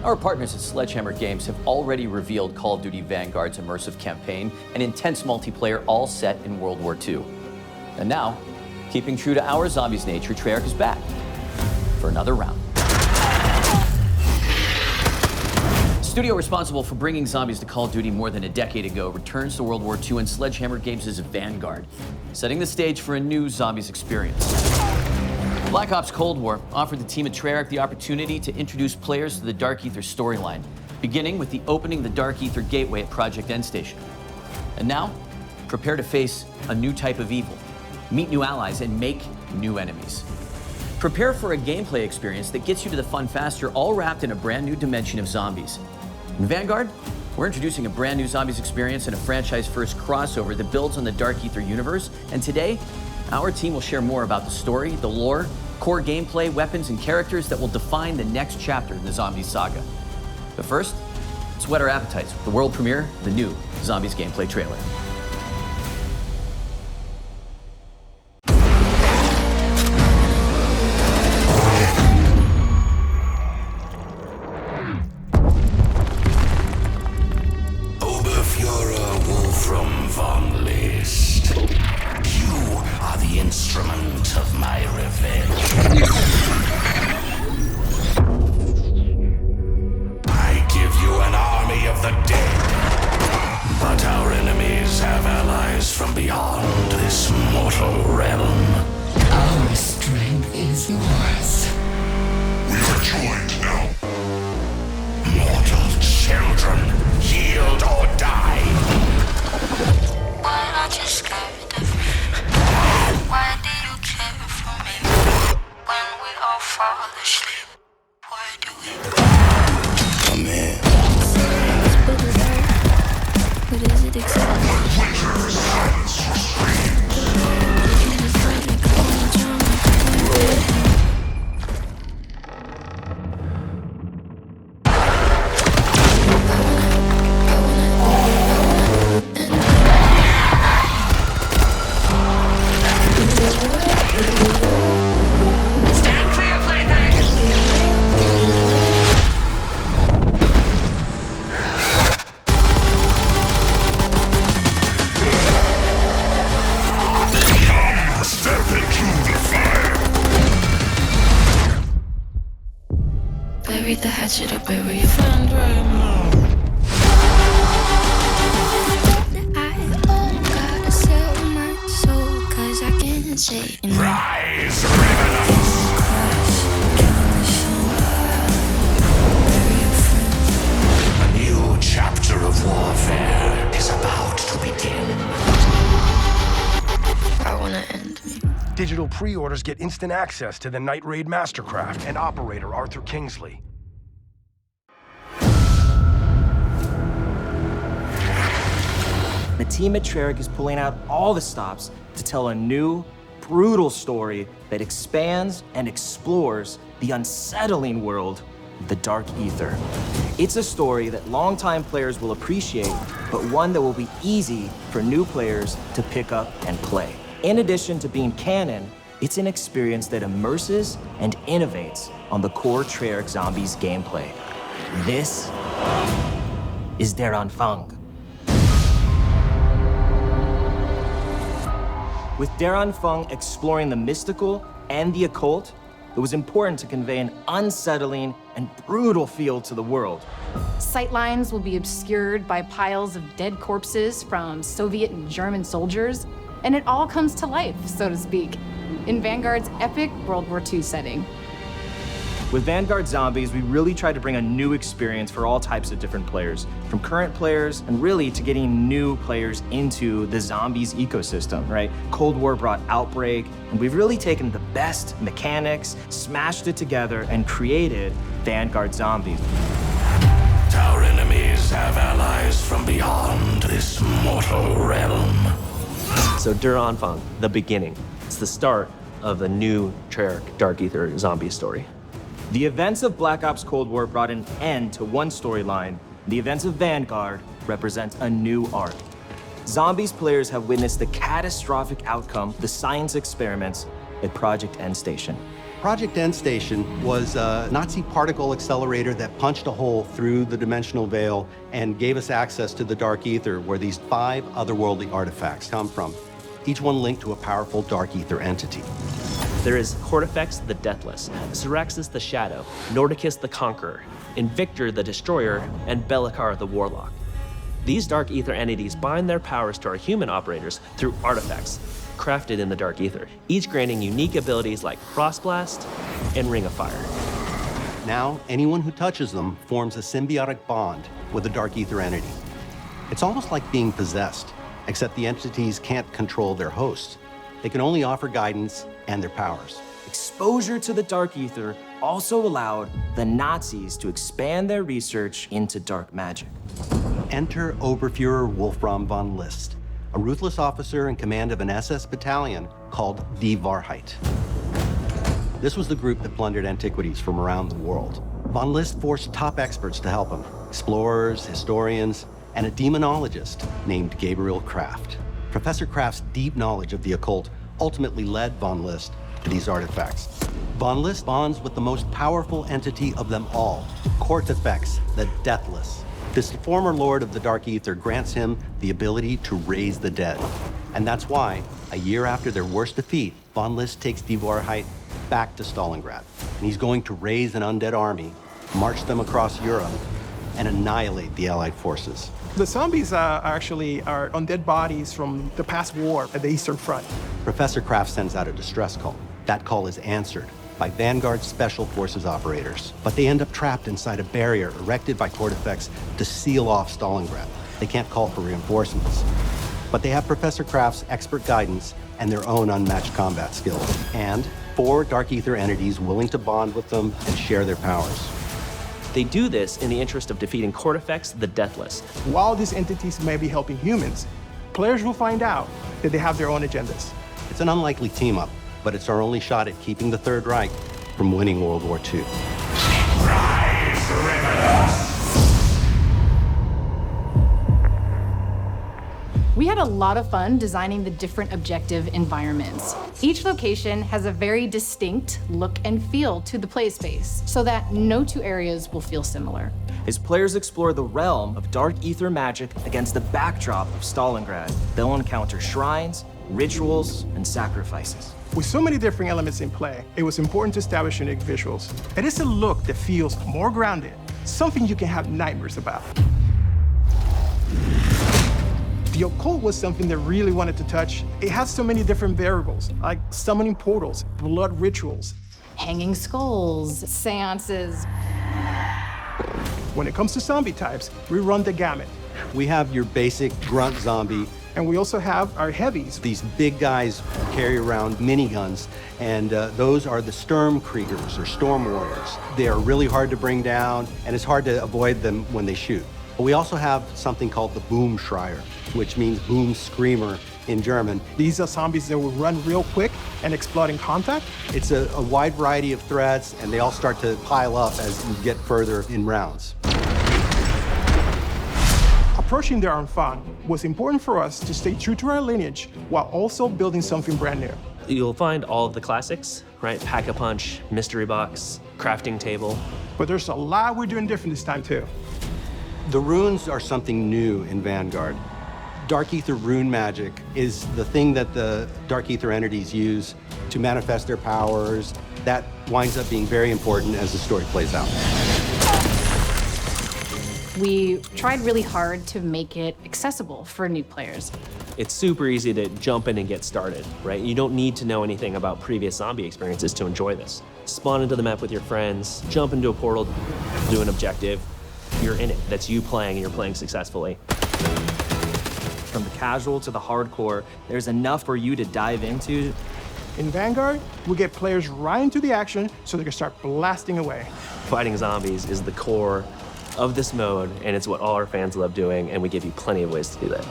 Our partners at Sledgehammer Games have already revealed Call of Duty Vanguard's immersive campaign and intense multiplayer, all set in World War II. And now, keeping true to our zombies nature, Treyarch is back for another round. Studio responsible for bringing zombies to Call of Duty more than a decade ago returns to World War II and Sledgehammer Games' Vanguard, setting the stage for a new zombies experience. Black Ops Cold War offered the team at Treyarch the opportunity to introduce players to the Dark Aether storyline, beginning with the opening the Dark Aether gateway at Project End Station. And now, prepare to face a new type of evil, meet new allies, and make new enemies. Prepare for a gameplay experience that gets you to the fun faster, all wrapped in a brand new dimension of zombies. In Vanguard, we're introducing a brand new zombies experience and a franchise-first crossover that builds on the Dark Aether universe. And today, our team will share more about the story, the lore, core gameplay, weapons, and characters that will define the next chapter in the Zombies saga. But first, let's whet our appetites with the world premiere of the new Zombies gameplay trailer. Instrument of my revenge. I give you an army of the dead, but our enemies have allies from beyond this mortal realm. Our strength is yours. We are joined now. Mortal children, yield or die. Why aren't you scared of me? Why do you care for me? When we all fall asleep, why do we Come in. What is it exactly? Winter silence your screams. Stand clear, plaything! Step into the fire. Bury the hatchet or bury your friend right now. I gotta sell my soul, 'cause I can't say enough. Rise, revenants. A new chapter of warfare is about to begin. I wanna end me. Digital pre-orders get instant access to the Night Raid Mastercraft and operator Arthur Kingsley. The team at Treyarch is pulling out all the stops to tell a new, brutal story that expands and explores the unsettling world of the Dark Aether. It's a story that longtime players will appreciate, but one that will be easy for new players to pick up and play. In addition to being canon, it's an experience that immerses and innovates on the core Treyarch Zombies gameplay. This is Der Anfang. With Der Anfang exploring the mystical and the occult, it was important to convey an unsettling and brutal feel to the world. Sightlines will be obscured by piles of dead corpses from Soviet and German soldiers, and it all comes to life, so to speak, in Vanguard's epic World War II setting. With Vanguard Zombies, we really tried to bring a new experience for all types of different players, from current players and really to getting new players into the Zombies ecosystem, right? Cold War brought Outbreak, and we've really taken the best mechanics, smashed it together, and created Vanguard Zombies. Our enemies have allies from beyond this mortal realm. So Der Anfang, the beginning. It's the start of a new Treyarch Dark Aether zombie story. The events of Black Ops Cold War brought an end to one storyline. The events of Vanguard represent a new arc. Zombies players have witnessed the catastrophic outcome of the science experiments at Project End Station. Project Endstation was a Nazi particle accelerator that punched a hole through the dimensional veil and gave us access to the Dark Aether, where these 5 otherworldly artifacts come from, each one linked to a powerful Dark Aether entity. There is Cortifex the Deathless, Syraxis the Shadow, Nordicus the Conqueror, Invictor the Destroyer, and Belikar the Warlock. These Dark Aether entities bind their powers to our human operators through artifacts crafted in the Dark Aether, each granting unique abilities like Frostblast and Ring of Fire. Now, anyone who touches them forms a symbiotic bond with a Dark Aether entity. It's almost like being possessed, except the entities can't control their hosts. They can only offer guidance and their powers. Exposure to the Dark Aether also allowed the Nazis to expand their research into dark magic. Enter Oberfuhrer Wolfram von List, a ruthless officer in command of an SS battalion called Die Wahrheit. This was the group that plundered antiquities from around the world. Von List forced top experts to help him, explorers, historians, and a demonologist named Gabriel Kraft. Professor Kraft's deep knowledge of the occult ultimately led Von List to these artifacts. Von List bonds with the most powerful entity of them all, Cortifex, the Deathless. This former lord of the Dark Aether grants him the ability to raise the dead. And that's why, a year after their worst defeat, Von List takes Die Wahrheit back to Stalingrad. And he's going to raise an undead army, march them across Europe, and annihilate the Allied forces. The zombies are undead bodies from the past war at the Eastern Front. Professor Kraft sends out a distress call. That call is answered by Vanguard Special Forces operators, but they end up trapped inside a barrier erected by Cortifex to seal off Stalingrad. They can't call for reinforcements, but they have Professor Kraft's expert guidance and their own unmatched combat skills, and 4 Dark Aether entities willing to bond with them and share their powers. They do this in the interest of defeating Cortifex the Deathless. While these entities may be helping humans, players will find out that they have their own agendas. It's an unlikely team-up, but it's our only shot at keeping the Third Reich from winning World War II. Rise, rebels! We had a lot of fun designing the different objective environments. Each location has a very distinct look and feel to the play space, so that no 2 areas will feel similar. As players explore the realm of Dark Aether magic against the backdrop of Stalingrad, they'll encounter shrines, rituals, and sacrifices. With so many different elements in play, it was important to establish unique visuals. It is a look that feels more grounded, something you can have nightmares about. The occult was something that really wanted to touch. It has so many different variables, like summoning portals, blood rituals, Hanging skulls, seances. When it comes to zombie types, we run the gamut. We have your basic grunt zombie. And we also have our heavies. These big guys carry around miniguns, and those are the Sturmkriegers, or Storm Warriors. They are really hard to bring down, and it's hard to avoid them when they shoot. But we also have something called the Boomschreier, which means boom screamer in German. These are zombies that will run real quick and explode in contact. It's a wide variety of threats, and they all start to pile up as you get further in rounds. Approaching their own fun was important for us to stay true to our lineage while also building something brand new. You'll find all of the classics, right? Pack-a-punch, mystery box, crafting table. But there's a lot we're doing different this time too. The runes are something new in Vanguard. Dark Aether rune magic is the thing that the Dark Aether entities use to manifest their powers. That winds up being very important as the story plays out. We tried really hard to make it accessible for new players. It's super easy to jump in and get started, right? You don't need to know anything about previous zombie experiences to enjoy this. Spawn into the map with your friends, jump into a portal, do an objective. You're in it. That's you playing, and you're playing successfully. From the casual to the hardcore, there's enough for you to dive into. In Vanguard, we get players right into the action so they can start blasting away. Fighting zombies is the core of this mode, and it's what all our fans love doing, and we give you plenty of ways to do that.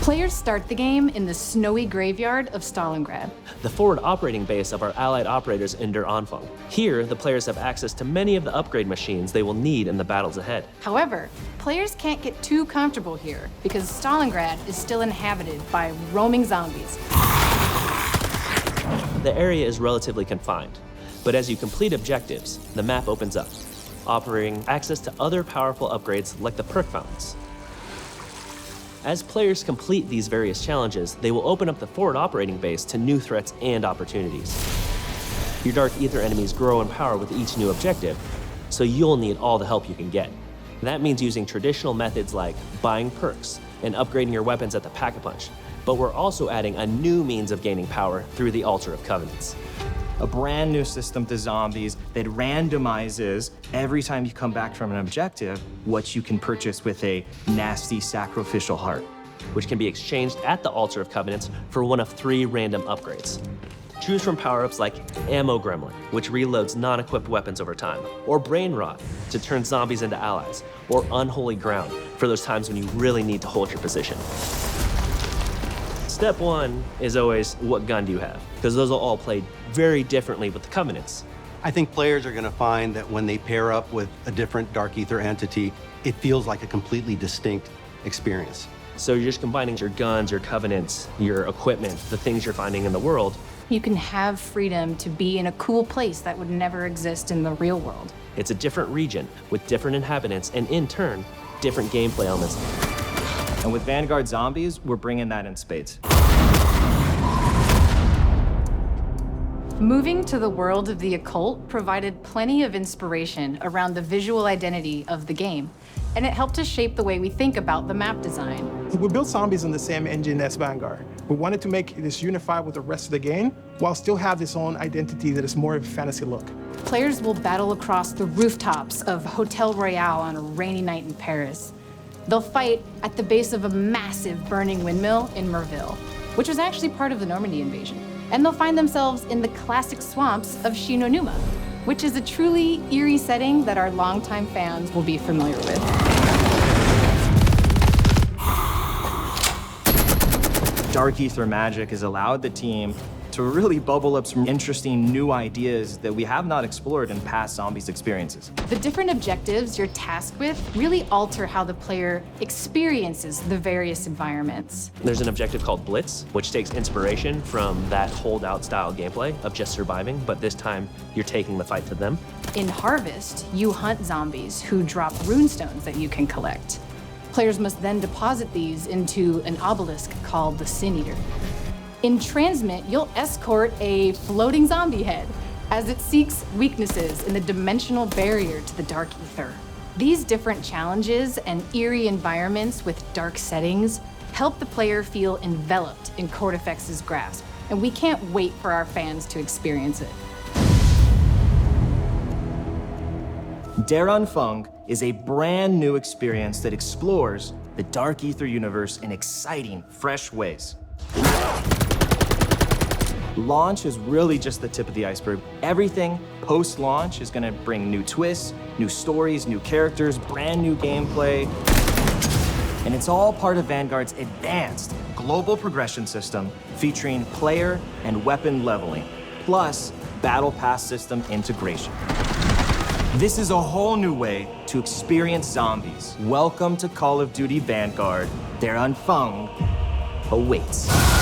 Players start the game in the snowy graveyard of Stalingrad. the forward operating base of our allied operators in Der Anfang. Here, the players have access to many of the upgrade machines they will need in the battles ahead. However, players can't get too comfortable here because Stalingrad is still inhabited by roaming zombies. The area is relatively confined, but as you complete objectives, the map opens up, offering access to other powerful upgrades like the perk fountains. As players complete these various challenges, they will open up the forward operating base to new threats and opportunities. Your Dark Aether enemies grow in power with each new objective, so you'll need all the help you can get. That means using traditional methods like buying perks and upgrading your weapons at the Pack-a-Punch, but we're also adding a new means of gaining power through the Altar of Covenants. A brand new system to zombies that randomizes every time you come back from an objective what you can purchase with a nasty sacrificial heart. Which can be exchanged at the Altar of Covenants for one of 3 random upgrades. Choose from power-ups like Ammo Gremlin, which reloads non-equipped weapons over time, or Brain Rot to turn zombies into allies, or Unholy Ground for those times when you really need to hold your position. Step 1 is always, what gun do you have? Because those will all play very differently with the Covenants. I think players are going to find that when they pair up with a different Dark Aether entity, it feels like a completely distinct experience. So you're just combining your guns, your Covenants, your equipment, the things you're finding in the world. You can have freedom to be in a cool place that would never exist in the real world. It's a different region with different inhabitants and, in turn, different gameplay elements. And with Vanguard Zombies, we're bringing that in spades. Moving to the world of the occult provided plenty of inspiration around the visual identity of the game, and it helped us shape the way we think about the map design. We built zombies on the same engine as Vanguard. We wanted to make this unified with the rest of the game, while still have its own identity that is more of a fantasy look. Players will battle across the rooftops of Hotel Royale on a rainy night in Paris. They'll fight at the base of a massive burning windmill in Merville, which was actually part of the Normandy invasion. And they'll find themselves in the classic swamps of Shinonuma, which is a truly eerie setting that our longtime fans will be familiar with. Dark Aether magic has allowed the team to really bubble up some interesting new ideas that we have not explored in past Zombies experiences. The different objectives you're tasked with really alter how the player experiences the various environments. There's an objective called Blitz, which takes inspiration from that holdout style gameplay of just surviving, but this time you're taking the fight to them. In Harvest, you hunt zombies who drop runestones that you can collect. Players must then deposit these into an obelisk called the Sin Eater. In Transmit, you'll escort a floating zombie head as it seeks weaknesses in the dimensional barrier to the Dark Aether. These different challenges and eerie environments with dark settings help the player feel enveloped in Cortifex's grasp, and we can't wait for our fans to experience it. Der Anfang is a brand new experience that explores the Dark Aether universe in exciting, fresh ways. Launch is really just the tip of the iceberg. Everything post-launch is going to bring new twists, new stories, new characters, brand new gameplay. And it's all part of Vanguard's advanced global progression system featuring player and weapon leveling, plus Battle Pass system integration. This is a whole new way to experience zombies. Welcome to Call of Duty Vanguard. Der Anfang awaits.